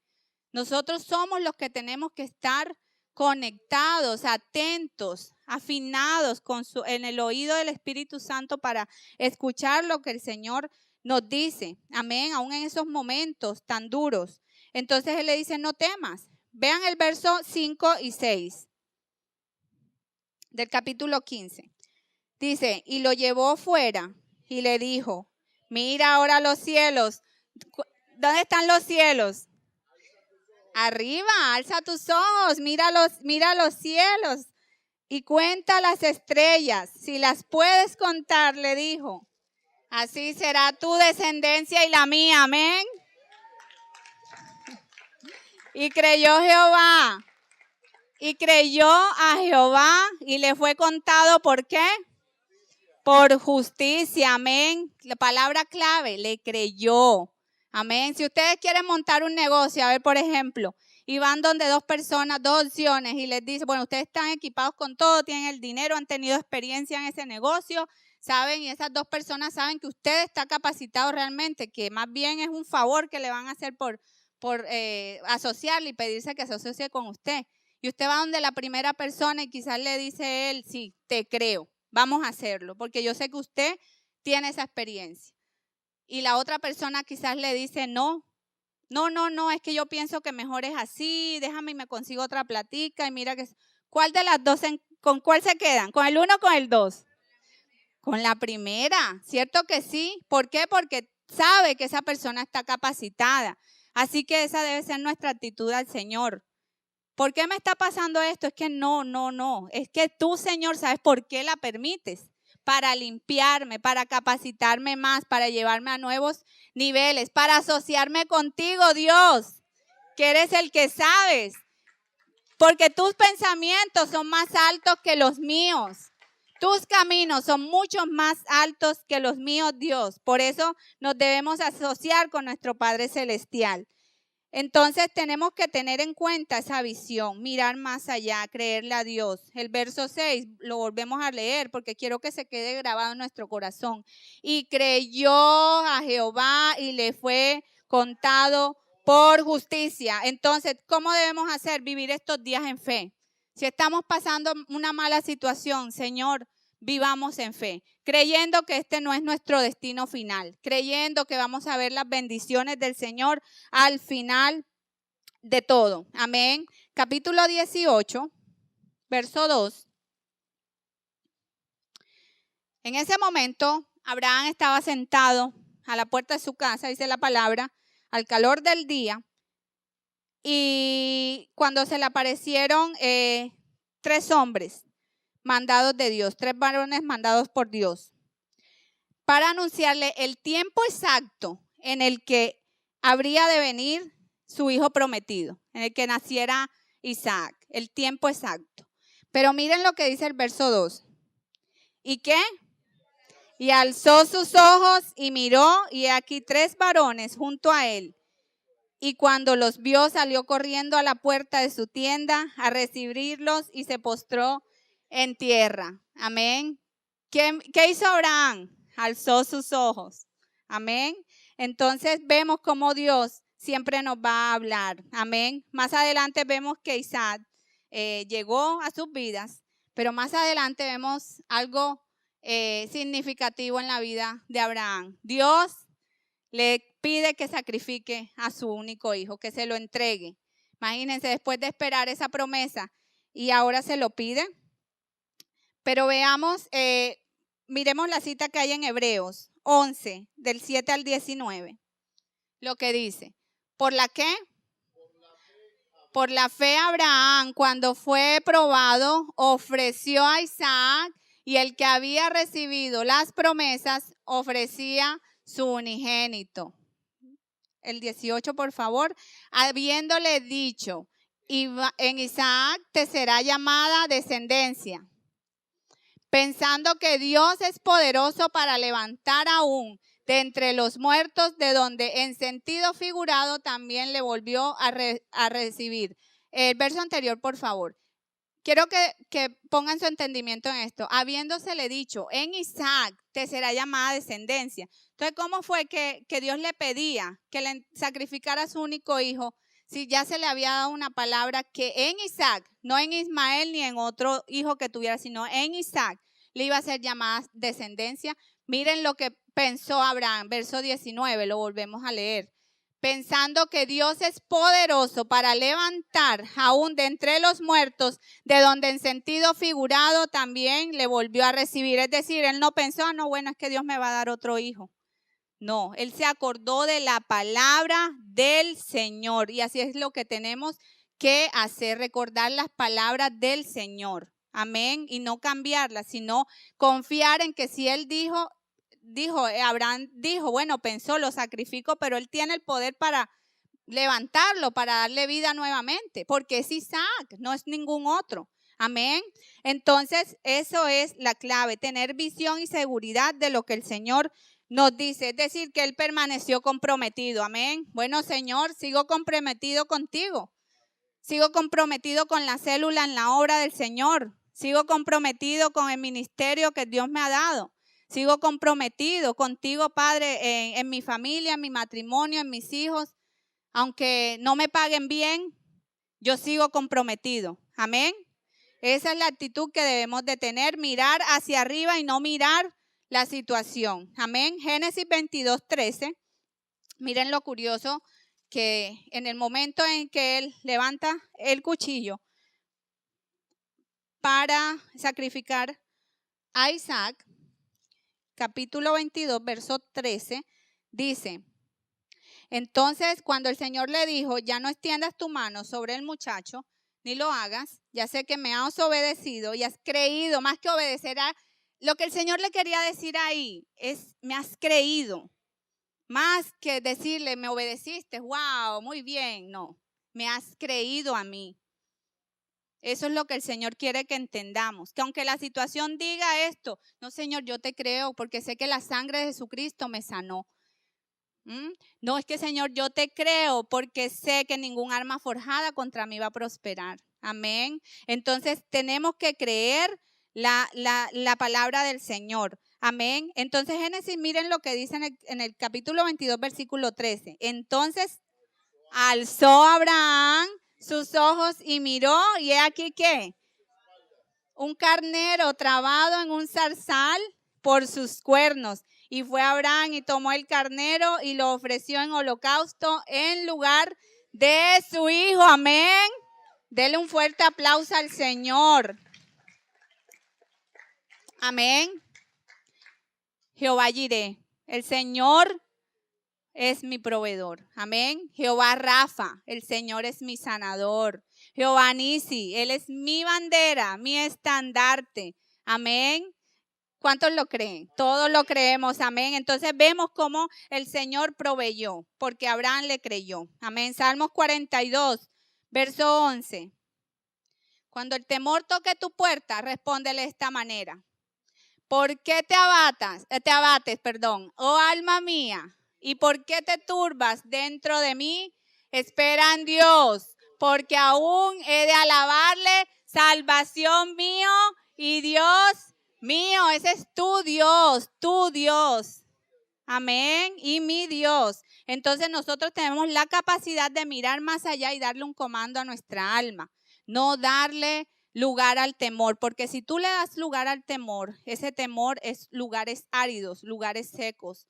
Nosotros somos los que tenemos que estar conectados, atentos, afinados en el oído del Espíritu Santo para escuchar lo que el Señor nos dice. Amén, aún en esos momentos tan duros. Entonces Él le dice, no temas. Vean el verso 5 y 6 del capítulo 15. Dice, y lo llevó fuera y le dijo, mira ahora los cielos. ¿Dónde están los cielos? Arriba, alza tus ojos, mira los cielos y cuenta las estrellas. Si las puedes contar, le dijo, así será tu descendencia y la mía. Amén. Y creyó Jehová. Y creyó a Jehová y le fue contado, ¿por qué? Por justicia, amén. La palabra clave, le creyó. Amén. Si ustedes quieren montar un negocio, a ver, por ejemplo, y van donde dos personas, dos opciones, y les dice, bueno, ustedes están equipados con todo, tienen el dinero, han tenido experiencia en ese negocio, saben, y esas dos personas saben que usted está capacitado realmente, que más bien es un favor que le van a hacer por asociarle y pedirse que se asocie con usted. Y usted va donde la primera persona y quizás le dice él, sí, te creo, vamos a hacerlo, porque yo sé que usted tiene esa experiencia. Y la otra persona quizás le dice, no, es que yo pienso que mejor es así, déjame y me consigo otra platica y mira que... ¿Cuál de las dos, con cuál se quedan? ¿Con el uno o con el dos? Con la primera, ¿cierto que sí? ¿Por qué? Porque sabe que esa persona está capacitada. Así que esa debe ser nuestra actitud al Señor. ¿Por qué me está pasando esto? Es que no. Es que tú, Señor, ¿sabes por qué la permites? Para limpiarme, para capacitarme más, para llevarme a nuevos niveles, para asociarme contigo, Dios, que eres el que sabes. Porque tus pensamientos son más altos que los míos. Tus caminos son mucho más altos que los míos, Dios. Por eso nos debemos asociar con nuestro Padre Celestial. Entonces tenemos que tener en cuenta esa visión, mirar más allá, creerle a Dios. El verso 6 lo volvemos a leer porque quiero que se quede grabado en nuestro corazón. Y creyó a Jehová y le fue contado por justicia. Entonces, ¿cómo debemos hacer? Vivir estos días en fe. Si estamos pasando una mala situación, Señor, vivamos en fe, creyendo que este no es nuestro destino final, creyendo que vamos a ver las bendiciones del Señor al final de todo. Amén. Capítulo 18, verso 2. En ese momento, Abraham estaba sentado a la puerta de su casa, dice la palabra, al calor del día, y cuando se le aparecieron 3 hombres mandados de Dios, 3 varones mandados por Dios, para anunciarle el tiempo exacto en el que habría de venir su hijo prometido, en el que naciera Isaac, el tiempo exacto. Pero miren lo que dice el verso 2. ¿Y qué? Y alzó sus ojos y miró, y aquí 3 varones junto a él. Y cuando los vio, salió corriendo a la puerta de su tienda a recibirlos y se postró en tierra. Amén. ¿Qué hizo Abraham? Alzó sus ojos. Amén. Entonces vemos cómo Dios siempre nos va a hablar. Amén. Más adelante vemos que Isaac llegó a sus vidas, pero más adelante vemos algo significativo en la vida de Abraham. Dios le pide que sacrifique a su único hijo, que se lo entregue. Imagínense, después de esperar esa promesa y ahora se lo pide. Pero veamos, miremos la cita que hay en Hebreos 11, del 7 al 19. Lo que dice, ¿por la qué? Por la fe Abraham, cuando fue probado, ofreció a Isaac, y el que había recibido las promesas ofrecía su unigénito. El 18, por favor. Habiéndole dicho, en Isaac te será llamada descendencia, pensando que Dios es poderoso para levantar aún de entre los muertos, de donde en sentido figurado también le volvió a recibir. El verso anterior, por favor. Quiero que pongan su entendimiento en esto. Habiéndosele dicho, en Isaac te será llamada descendencia. Entonces, ¿cómo fue que Dios le pedía que le sacrificara a su único hijo si ya se le había dado una palabra que en Isaac, no en Ismael ni en otro hijo que tuviera, sino en Isaac, le iba a ser llamada descendencia. Miren lo que pensó Abraham, verso 19, lo volvemos a leer. Pensando que Dios es poderoso para levantar aún de entre los muertos, de donde en sentido figurado también le volvió a recibir. Es decir, él no pensó, no, bueno, es que Dios me va a dar otro hijo. No, él se acordó de la palabra del Señor. Y así es lo que tenemos que hacer, recordar las palabras del Señor. Amén. Y no cambiarlas, sino confiar en que si él dijo, Abraham dijo, bueno, pensó, lo sacrifico, pero él tiene el poder para levantarlo, para darle vida nuevamente, porque es Isaac, no es ningún otro. Amén. Entonces, eso es la clave, tener visión y seguridad de lo que el Señor nos dice, es decir, que él permaneció comprometido. Amén. Bueno, Señor, sigo comprometido contigo. Sigo comprometido con la célula en la obra del Señor. Sigo comprometido con el ministerio que Dios me ha dado. Sigo comprometido contigo, Padre, en mi familia, en mi matrimonio, en mis hijos. Aunque no me paguen bien, yo sigo comprometido. Amén. Esa es la actitud que debemos de tener, mirar hacia arriba y no mirar la situación. Amén. Génesis 22:13. Miren lo curioso que en el momento en que él levanta el cuchillo para sacrificar a Isaac, capítulo 22, verso 13, dice, entonces cuando el Señor le dijo, ya no extiendas tu mano sobre el muchacho, ni lo hagas, ya sé que me has obedecido y has creído, más que obedecer a lo que el Señor le quería decir ahí, es me has creído. Más que decirle, me obedeciste, wow, muy bien, no, me has creído a mí. Eso es lo que el Señor quiere que entendamos, que aunque la situación diga esto, no, Señor, yo te creo porque sé que la sangre de Jesucristo me sanó. No, es que, Señor, yo te creo porque sé que ningún arma forjada contra mí va a prosperar. Amén. Entonces tenemos que creer la palabra del Señor. Amén. Entonces Génesis, miren lo que dice en el capítulo 22, versículo 13. Entonces alzó Abraham sus ojos y miró, y he aquí que un carnero trabado en un zarzal por sus cuernos. Y fue Abraham y tomó el carnero y lo ofreció en holocausto en lugar de su hijo. Amén. Dele un fuerte aplauso al Señor. Amén. Jehová Jireh, el Señor es mi proveedor. Amén. Jehová Rafa, el Señor es mi sanador. Jehová Nisi, Él es mi bandera, mi estandarte. Amén. ¿Cuántos lo creen? Todos lo creemos. Amén. Entonces vemos cómo el Señor proveyó, porque Abraham le creyó. Amén. Salmos 42, verso 11. Cuando el temor toque tu puerta, respóndele de esta manera. ¿Por qué te abates, oh alma mía? ¿Y por qué te turbas dentro de mí? Espera en Dios, porque aún he de alabarle, salvación mío y Dios mío. Ese es tu Dios. Amén. Y mi Dios. Entonces nosotros tenemos la capacidad de mirar más allá y darle un comando a nuestra alma. No darle lugar al temor, porque si tú le das lugar al temor, ese temor es lugares áridos, lugares secos.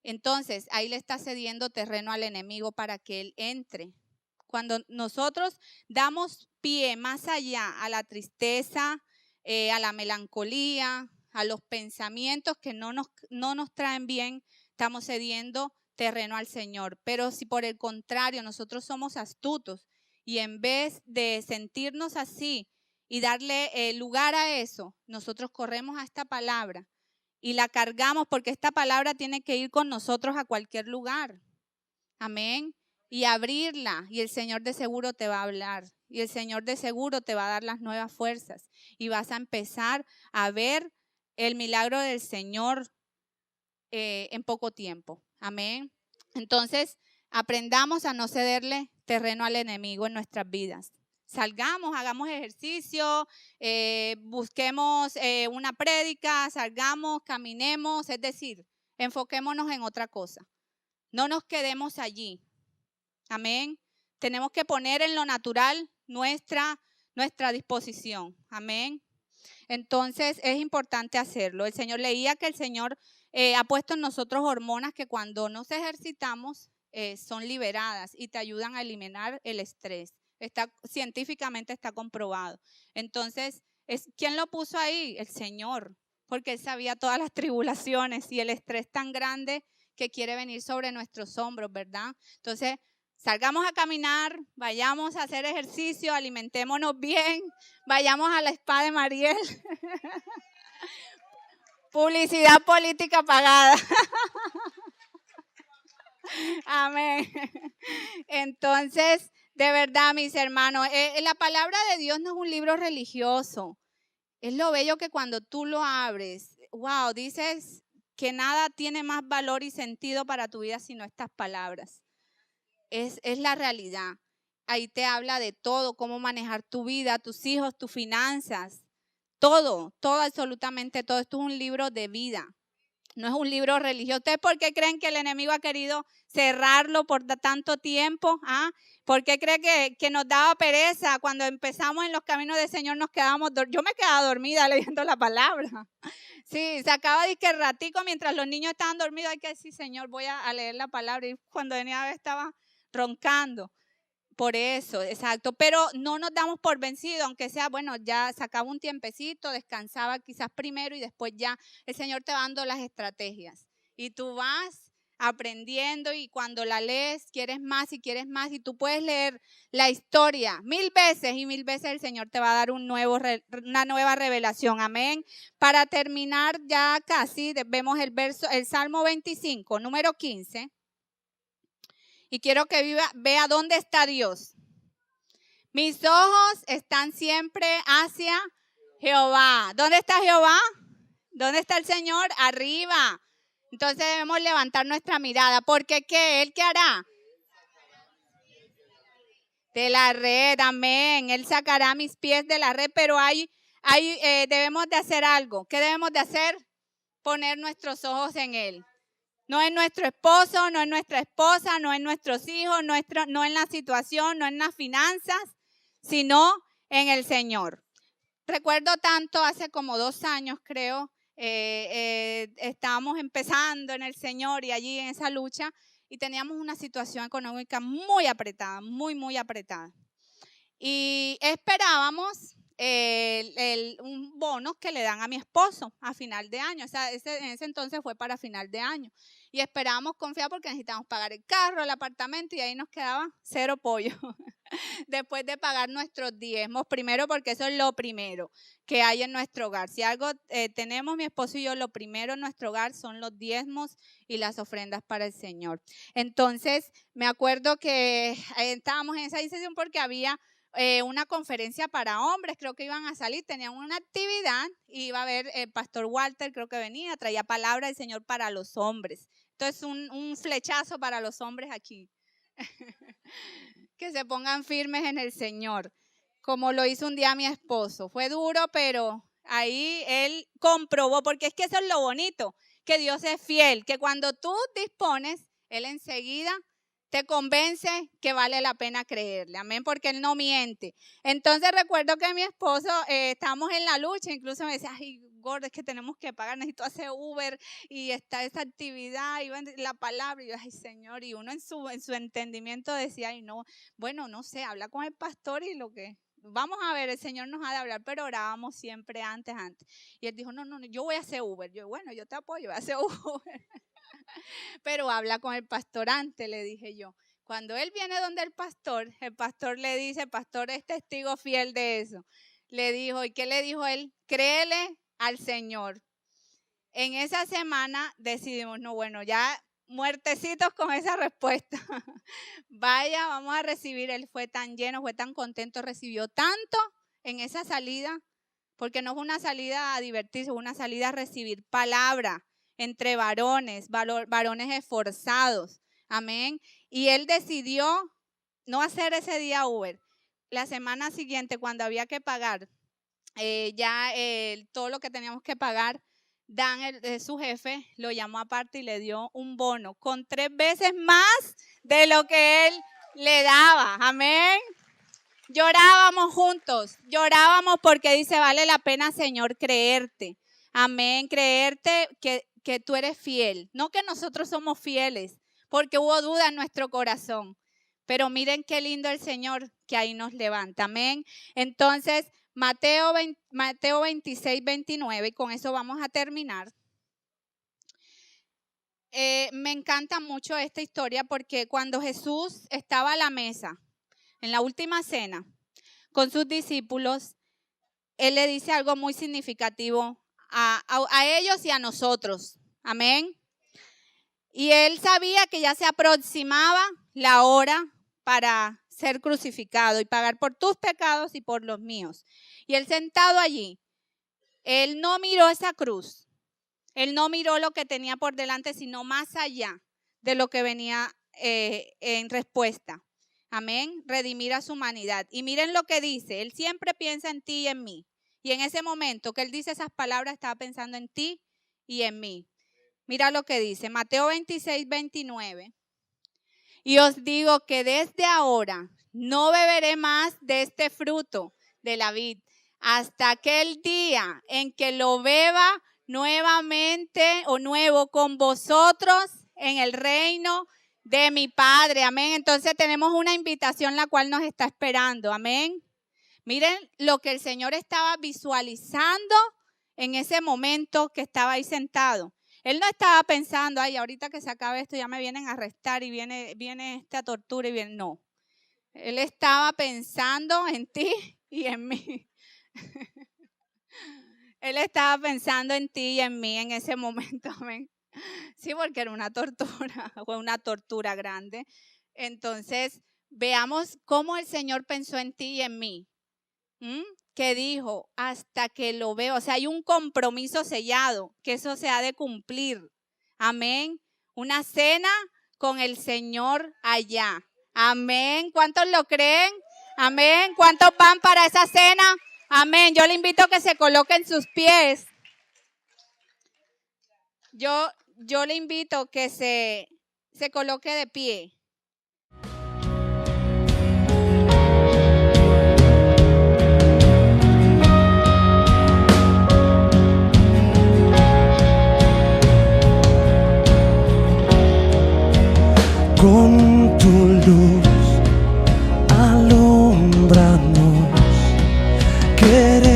Entonces ahí le está cediendo terreno al enemigo para que él entre. Cuando nosotros damos pie más allá a la tristeza, a la melancolía, a los pensamientos que no nos traen bien, estamos cediendo terreno al Señor. Pero si por el contrario nosotros somos astutos y en vez de sentirnos así y darle lugar a eso, nosotros corremos a esta palabra y la cargamos, porque esta palabra tiene que ir con nosotros a cualquier lugar. Amén. Y abrirla, y el Señor de seguro te va a hablar, y el Señor de seguro te va a dar las nuevas fuerzas, y vas a empezar a ver el milagro del Señor en poco tiempo. Amén. Entonces, aprendamos a no cederle terreno al enemigo en nuestras vidas. Salgamos, hagamos ejercicio, busquemos una prédica, salgamos, caminemos, es decir, enfoquémonos en otra cosa. No nos quedemos allí. Amén. Tenemos que poner en lo natural nuestra disposición. Amén. Entonces es importante hacerlo. El Señor leía que el Señor ha puesto en nosotros hormonas que cuando nos ejercitamos son liberadas y te ayudan a eliminar el estrés. Científicamente está comprobado. Entonces, ¿quién lo puso ahí? El Señor, porque Él sabía todas las tribulaciones y el estrés tan grande que quiere venir sobre nuestros hombros, ¿verdad? Entonces, salgamos a caminar, vayamos a hacer ejercicio, alimentémonos bien, vayamos a la Spa de Mariel. Publicidad política pagada. Amén. Entonces, de verdad, mis hermanos, la palabra de Dios no es un libro religioso. Es lo bello que cuando tú lo abres, wow, dices que nada tiene más valor y sentido para tu vida sino estas palabras. Es la realidad. Ahí te habla de todo, cómo manejar tu vida, tus hijos, tus finanzas, todo, absolutamente todo. Esto es un libro de vida, no es un libro religioso. ¿Ustedes por qué creen que el enemigo ha querido cerrarlo por tanto tiempo? ¿Ah? ¿Por qué cree que nos daba pereza? Cuando empezamos en los caminos del Señor nos quedábamos, yo me quedaba dormida leyendo la palabra. Sí, sacaba disque ratico mientras los niños estaban dormidos, hay que decir, Señor, voy a leer la palabra. Y cuando venía a ver estaba roncando. Por eso, exacto. Pero no nos damos por vencidos, aunque sea, bueno, ya sacaba un tiempecito, descansaba quizás primero y después ya el Señor te va dando las estrategias. Y tú vas aprendiendo y cuando la lees quieres más y tú puedes leer la historia 1000 veces y 1000 veces el Señor te va a dar una nueva revelación. Amén. Para terminar ya casi, vemos el Salmo 25, número 15. Y quiero que vea dónde está Dios. Mis ojos están siempre hacia Jehová. ¿Dónde está Jehová? ¿Dónde está el Señor? Arriba. Entonces debemos levantar nuestra mirada. Porque ¿qué? ¿Él qué hará? De la red, amén. Él sacará mis pies de la red, pero debemos de hacer algo. ¿Qué debemos de hacer? Poner nuestros ojos en Él. No en nuestro esposo, no en nuestra esposa, no en nuestros hijos, no en la situación, no en las finanzas, sino en el Señor. Recuerdo tanto, hace como 2 años creo, estábamos empezando en el Señor y allí en esa lucha y teníamos una situación económica muy apretada, muy apretada. Y esperábamos un bono que le dan a mi esposo a final de año. O sea, en ese entonces fue para final de año. Y esperábamos confiar porque necesitábamos pagar el carro, el apartamento y ahí nos quedaba 0 pollo. Después de pagar nuestros diezmos, primero porque eso es lo primero que hay en nuestro hogar. Si algo tenemos mi esposo y yo, lo primero en nuestro hogar son los diezmos y las ofrendas para el Señor. Entonces, me acuerdo que estábamos en esa decisión porque había una conferencia para hombres, creo que iban a salir, tenían una actividad, y iba a haber el pastor Walter, creo que venía, traía palabra del Señor para los hombres. Entonces un flechazo para los hombres aquí. Que se pongan firmes en el Señor, como lo hizo un día mi esposo. Fue duro, pero ahí él comprobó, porque es que eso es lo bonito, que Dios es fiel, que cuando tú dispones, Él enseguida te convence que vale la pena creerle, amén, porque Él no miente. Entonces recuerdo que mi esposo, estábamos en la lucha, incluso me decía, ay, gordo, es que tenemos que pagar, necesito hacer Uber, y está esa actividad, y la palabra, y yo, ay, Señor, y uno en su entendimiento decía, ay, no, bueno, no sé, habla con el pastor y lo que... Vamos a ver, el Señor nos ha de hablar, pero orábamos siempre antes. Y él dijo, no, yo voy a hacer Uber. Yo, bueno, yo te apoyo, voy a hacer Uber. Pero habla con el pastor antes, le dije yo. Cuando él viene donde el pastor le dice, el pastor es testigo fiel de eso. Le dijo, ¿y qué le dijo él? Créele al Señor. En esa semana decidimos, no, bueno, ya muertecitos con esa respuesta. Vaya, vamos a recibir. Él fue tan lleno, fue tan contento, recibió tanto en esa salida, porque no fue una salida a divertirse, fue una salida a recibir palabra entre varones esforzados. Amén. Y él decidió no hacer ese día Uber. La semana siguiente, cuando había que pagar, todo lo que teníamos que pagar, Dan, su jefe, lo llamó aparte y le dio un bono con 3 veces más de lo que él le daba, amén. Llorábamos juntos, llorábamos porque dice, vale la pena, Señor, creerte. Amén, creerte que tú eres fiel. No que nosotros somos fieles, porque hubo duda en nuestro corazón. Pero miren qué lindo el Señor que ahí nos levanta. Amén. Entonces, Mateo 26, 29, y con eso vamos a terminar. Me encanta mucho esta historia porque cuando Jesús estaba a la mesa, en la última cena, con sus discípulos, Él le dice algo muy significativo a ellos y a nosotros. Amén. Y Él sabía que ya se aproximaba la hora para ser crucificado y pagar por tus pecados y por los míos. Y Él sentado allí, Él no miró esa cruz. Él no miró lo que tenía por delante, sino más allá de lo que venía en respuesta. Amén. Redimir a su humanidad. Y miren lo que dice. Él siempre piensa en ti y en mí. Y en ese momento que Él dice esas palabras, estaba pensando en ti y en mí. Mira lo que dice. Mateo 26, 29. Y os digo que desde ahora no beberé más de este fruto de la vid hasta aquel día en que lo beba nuevamente o nuevo con vosotros en el reino de mi Padre. Amén. Entonces tenemos una invitación la cual nos está esperando. Amén. Miren lo que el Señor estaba visualizando en ese momento que estaba ahí sentado. Él no estaba pensando, ay, ahorita que se acabe esto ya me vienen a arrestar y viene esta tortura y viene. No. Él estaba pensando en ti y en mí. Él estaba pensando en ti y en mí en ese momento. Amén. Sí, porque era una tortura, fue una tortura grande. Entonces, veamos cómo el Señor pensó en ti y en mí. Que dijo, hasta que lo veo. O sea, hay un compromiso sellado, que eso se ha de cumplir. Amén. Una cena con el Señor allá. Amén. ¿Cuántos lo creen? Amén. ¿Cuántos van para esa cena? Amén. Yo le invito a que se coloquen sus pies. Yo le invito a que se coloque de pie. Con tu luz alumbranos, queremos